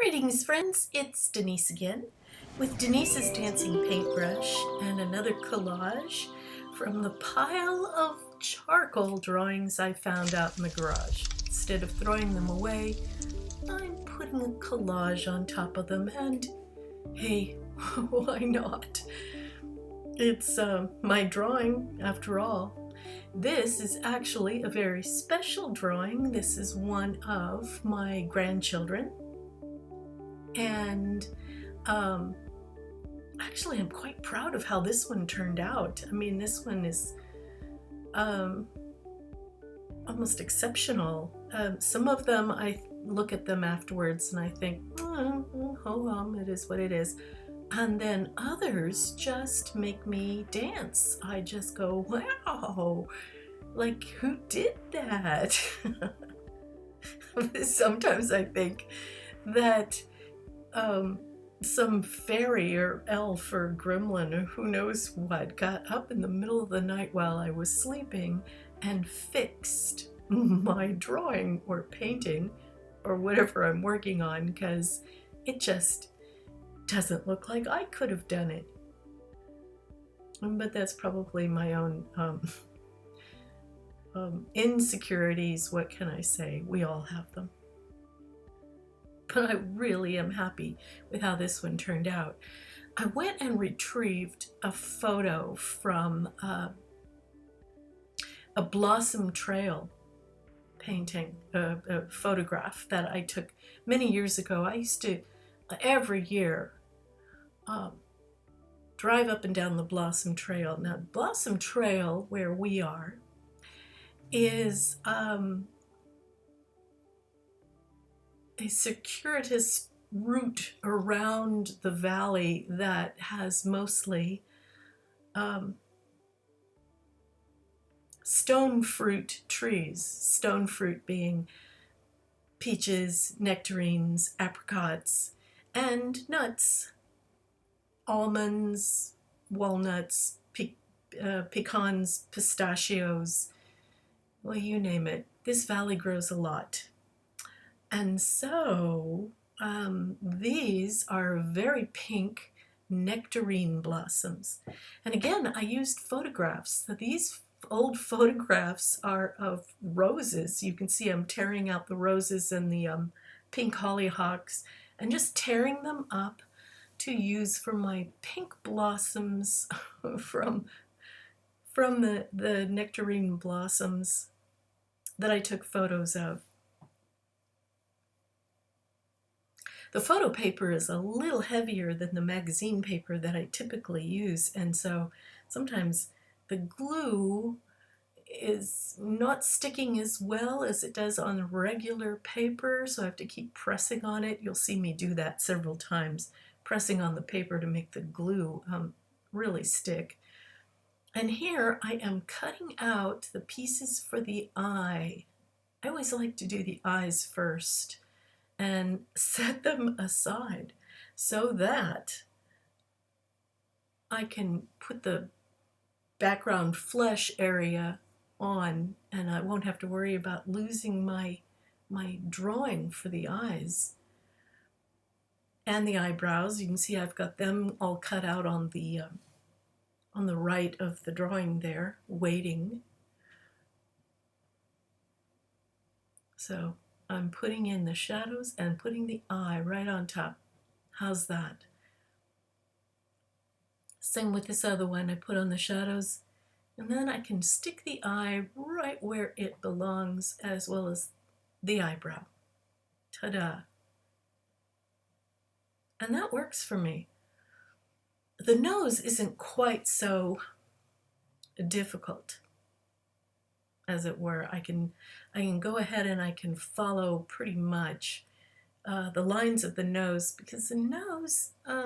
Greetings, friends. It's Denise again with Denise's Dancing Paintbrush and another collage from the pile of charcoal drawings I found out in the garage. Instead of throwing them away, I'm putting a collage on top of them, and hey, why not? It's my drawing, after all. This is actually a very special drawing. This is one of my grandchildren. And actually, I'm quite proud of how this one turned out. I mean, this one is almost exceptional. Some of them, I look at them afterwards and I think, oh well, it is what it is. And then others just make me dance. I just go, wow, like, who did that? Sometimes I think that some fairy or elf or gremlin or who knows what got up in the middle of the night while I was sleeping and fixed my drawing or painting or whatever I'm working on, because it just doesn't look like I could have done it. But that's probably my own insecurities. What can I say? We all have them. But I really am happy with how this one turned out. I went and retrieved a photo from a Blossom Trail painting, a photograph that I took many years ago. I used to, every year, drive up and down the Blossom Trail. Now, Blossom Trail, where we are, is a circuitous route around the valley that has mostly stone fruit trees. Stone fruit being peaches, nectarines, apricots, and nuts. Almonds, walnuts, pecans, pistachios, well, you name it. This valley grows a lot. And so these are very pink nectarine blossoms. And again, I used photographs. So these old photographs are of roses. You can see I'm tearing out the roses and the pink hollyhocks and just tearing them up to use for my pink blossoms from the nectarine blossoms that I took photos of. The photo paper is a little heavier than the magazine paper that I typically use, and so sometimes the glue is not sticking as well as it does on regular paper, so I have to keep pressing on it. You'll see me do that several times, pressing on the paper to make the glue really stick. And here I am cutting out the pieces for the eye. I always like to do the eyes first and set them aside so that I can put the background flesh area on and I won't have to worry about losing my drawing for the eyes. And the eyebrows, you can see I've got them all cut out on the right of the drawing there, waiting. So I'm putting in the shadows and putting the eye right on top. How's that? Same with this other one. I put on the shadows, and then I can stick the eye right where it belongs, as well as the eyebrow. Ta-da! And that works for me. The nose isn't quite so difficult, as it were. I can go ahead and I can follow pretty much the lines of the nose, because the nose, I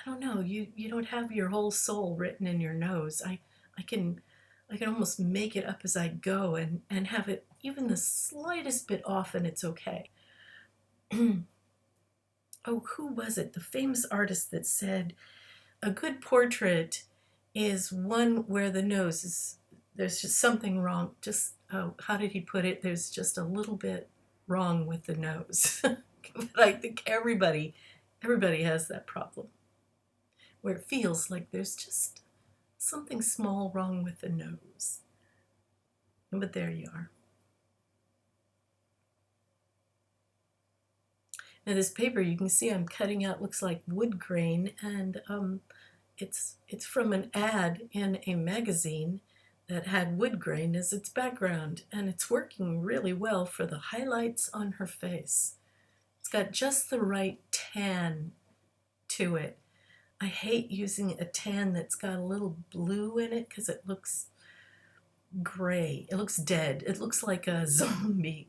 don't know, you don't have your whole soul written in your nose. I can almost make it up as I go and have it even the slightest bit off, and it's okay. Oh, who was it? The famous artist that said a good portrait is one where the nose is, there's just something wrong. Just, how did he put it? There's just a little bit wrong with the nose. But I think everybody has that problem where it feels like there's just something small wrong with the nose. But there you are. Now this paper, you can see I'm cutting out, looks like wood grain, and it's from an ad in a magazine that had wood grain as its background, and it's working really well for the highlights on her face. It's got just the right tan to it. I hate using a tan that's got a little blue in it because it looks gray. It looks dead. It looks like a zombie,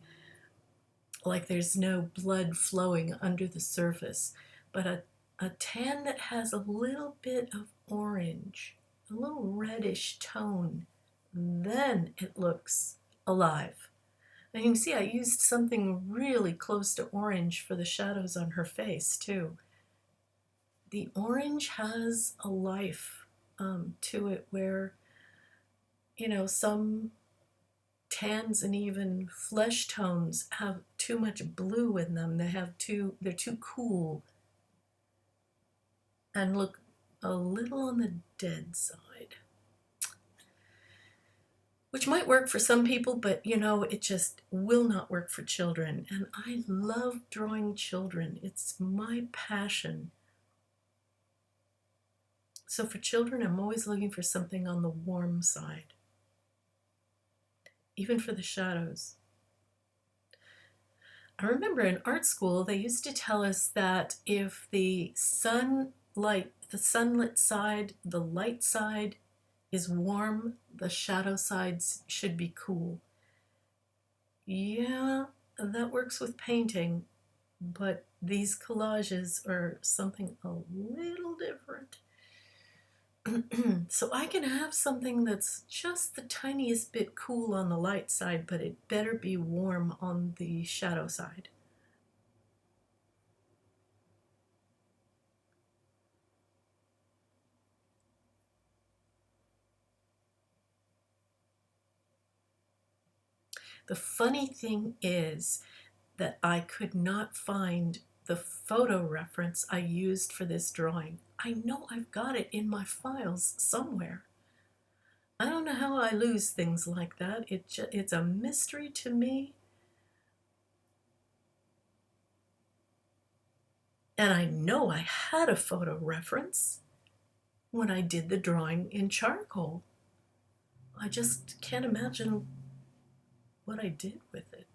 like there's no blood flowing under the surface. But a tan that has a little bit of orange, a little reddish tone, then it looks alive. And you can see I used something really close to orange for the shadows on her face too. The orange has a life to it where, you know, some tans and even flesh tones have too much blue in them. They're too cool and look a little on the dead side, which might work for some people, but you know, it just will not work for children. And I love drawing children. It's my passion. So for children, I'm always looking for something on the warm side, even for the shadows. I remember in art school, they used to tell us that if the sunlit side, the light side is warm, the shadow sides should be cool. Yeah, that works with painting, but these collages are something a little different. So I can have something that's just the tiniest bit cool on the light side, but it better be warm on the shadow side. The funny thing is that I could not find the photo reference I used for this drawing. I know I've got it in my files somewhere. I don't know how I lose things like that. It's a mystery to me. And I know I had a photo reference when I did the drawing in charcoal. I just can't imagine what I did with it.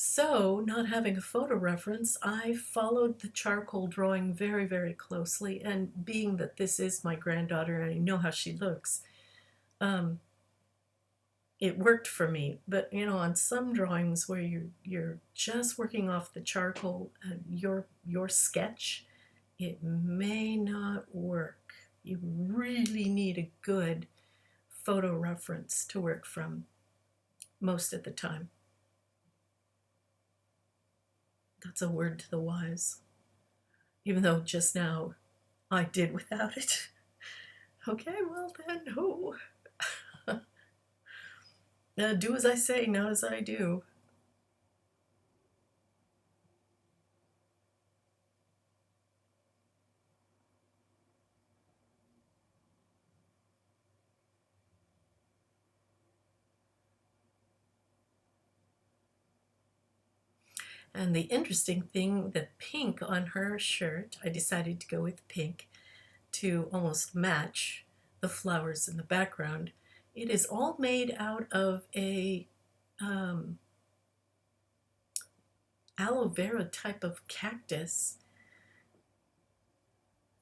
So, not having a photo reference, I followed the charcoal drawing very, very closely, and being that this is my granddaughter and I know how she looks, it worked for me. But you know, on some drawings where you're just working off the charcoal and your sketch, it may not work. You really need a good photo reference to work from most of the time. That's a word to the wise, even though just now I did without it. Okay, well then, oh. Do as I say, not as I do. And the interesting thing, the pink on her shirt, I decided to go with pink to almost match the flowers in the background. It is all made out of a aloe vera type of cactus.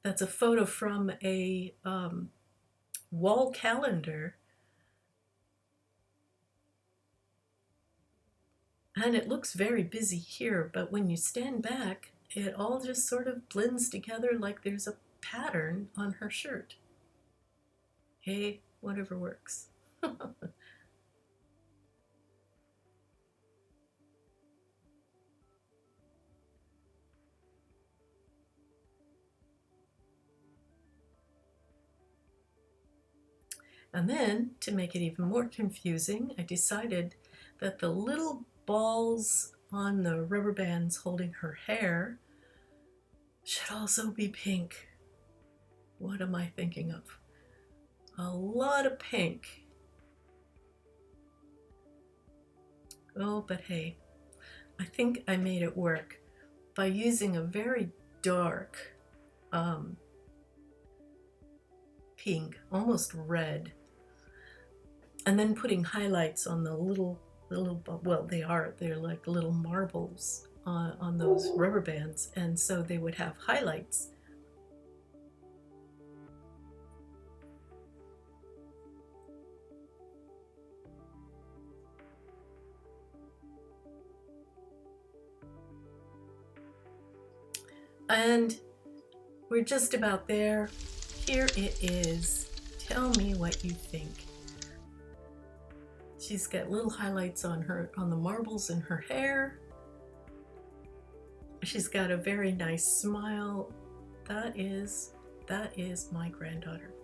That's a photo from a wall calendar. And it looks very busy here, but when you stand back, it all just sort of blends together like there's a pattern on her shirt. Hey, whatever works. And then, to make it even more confusing, I decided that the little balls on the rubber bands holding her hair should also be pink. What am I thinking of? A lot of pink. Oh, but hey, I think I made it work by using a very dark pink, almost red, and then putting highlights on the little, well, they're like little marbles on those rubber bands, and so they would have highlights. And we're just about there. Here it is. Tell me what you think. She's got little highlights on the marbles in her hair. She's got a very nice smile. That is my granddaughter.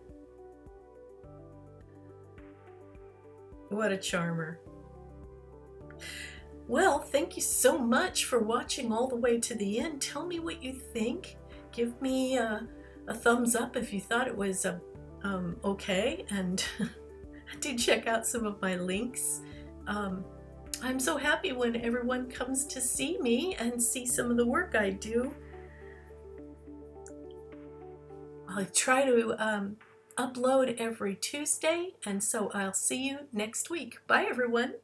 What a charmer. Well, thank you so much for watching all the way to the end. Tell me what you think. Give me a thumbs up if you thought it was okay, and do check out some of my links. I'm so happy when everyone comes to see me and see some of the work I do. I'll try to upload every Tuesday, and so I'll see you next week. Bye, everyone.